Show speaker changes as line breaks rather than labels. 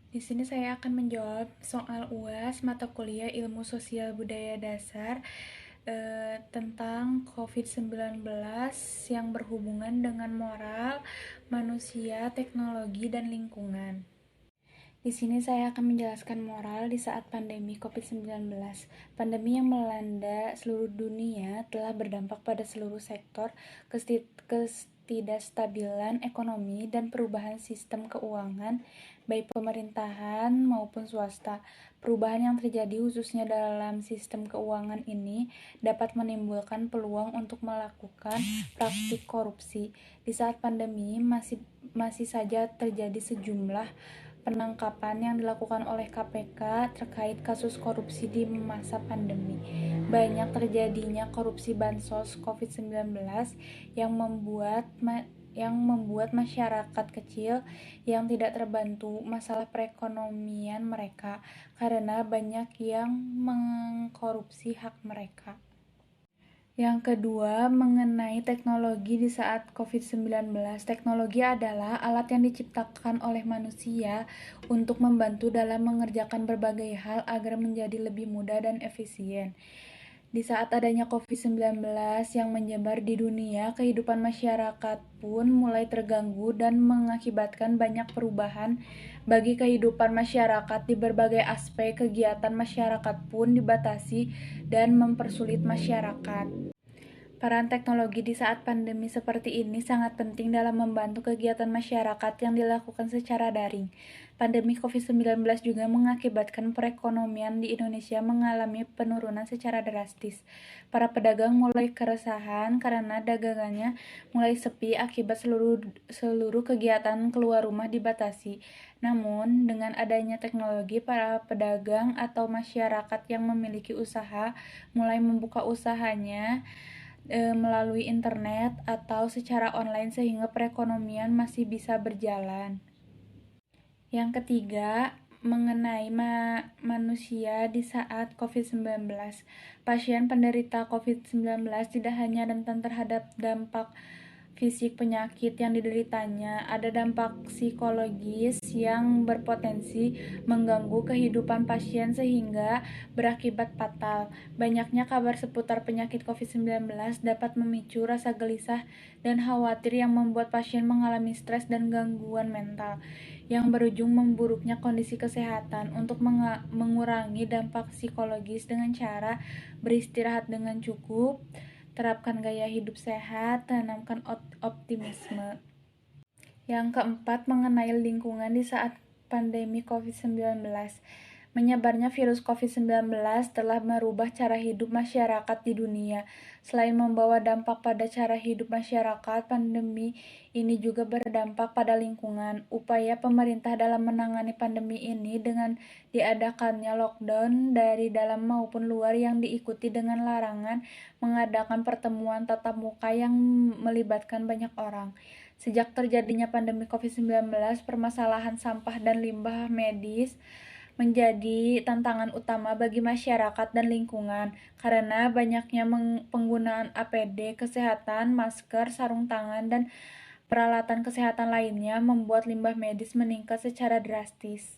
Di sini saya akan menjawab soal UAS mata kuliah Ilmu Sosial Budaya Dasar tentang COVID-19 yang berhubungan dengan moral, manusia, teknologi, dan lingkungan. Di sini saya akan menjelaskan moral di saat pandemi COVID-19. Pandemi yang melanda seluruh dunia telah berdampak pada seluruh sektor, ketidakstabilan ekonomi, dan perubahan sistem keuangan, baik pemerintahan maupun swasta. Perubahan yang terjadi khususnya dalam sistem keuangan ini dapat menimbulkan peluang untuk melakukan praktik korupsi. Di saat pandemi masih saja terjadi sejumlah penangkapan yang dilakukan oleh KPK terkait kasus korupsi di masa pandemi. Banyak terjadinya korupsi bansos COVID-19 yang membuat masyarakat kecil yang tidak terbantu masalah perekonomian mereka karena banyak yang mengkorupsi hak mereka. Yang kedua, mengenai teknologi di saat COVID-19. Teknologi adalah alat yang diciptakan oleh manusia untuk membantu dalam mengerjakan berbagai hal agar menjadi lebih mudah dan efisien. Di saat adanya COVID-19 yang menyebar di dunia, kehidupan masyarakat pun mulai terganggu dan mengakibatkan banyak perubahan bagi kehidupan masyarakat di berbagai aspek. Kegiatan masyarakat pun dibatasi dan mempersulit masyarakat. Peran teknologi di saat pandemi seperti ini sangat penting dalam membantu kegiatan masyarakat yang dilakukan secara daring. Pandemi COVID-19 juga mengakibatkan perekonomian di Indonesia mengalami penurunan secara drastis. Para pedagang mulai keresahan karena dagangannya mulai sepi akibat seluruh kegiatan keluar rumah dibatasi. Namun, dengan adanya teknologi, para pedagang atau masyarakat yang memiliki usaha mulai membuka usahanya melalui internet atau secara online sehingga perekonomian masih bisa berjalan. Yang ketiga, mengenai manusia di saat COVID-19. Pasien penderita COVID-19 tidak hanya rentan terhadap dampak fisik penyakit yang dideritanya, ada dampak psikologis yang berpotensi mengganggu kehidupan pasien sehingga berakibat fatal. Banyaknya kabar seputar penyakit COVID-19 dapat memicu rasa gelisah dan khawatir yang membuat pasien mengalami stres dan gangguan mental, yang berujung memburuknya kondisi kesehatan. Untuk mengurangi dampak psikologis dengan cara beristirahat dengan cukup, terapkan gaya hidup sehat, tanamkan optimisme. Yang keempat, mengenai lingkungan di saat pandemi COVID-19. Menyebarnya virus COVID-19 telah merubah cara hidup masyarakat di dunia. Selain membawa dampak pada cara hidup masyarakat, pandemi ini juga berdampak pada lingkungan. Upaya pemerintah dalam menangani pandemi ini dengan diadakannya lockdown dari dalam maupun luar yang diikuti dengan larangan mengadakan pertemuan tatap muka yang melibatkan banyak orang. Sejak terjadinya pandemi COVID-19, permasalahan sampah dan limbah medis menjadi tantangan utama bagi masyarakat dan lingkungan karena banyaknya penggunaan APD kesehatan, masker, sarung tangan, dan peralatan kesehatan lainnya membuat limbah medis meningkat secara drastis.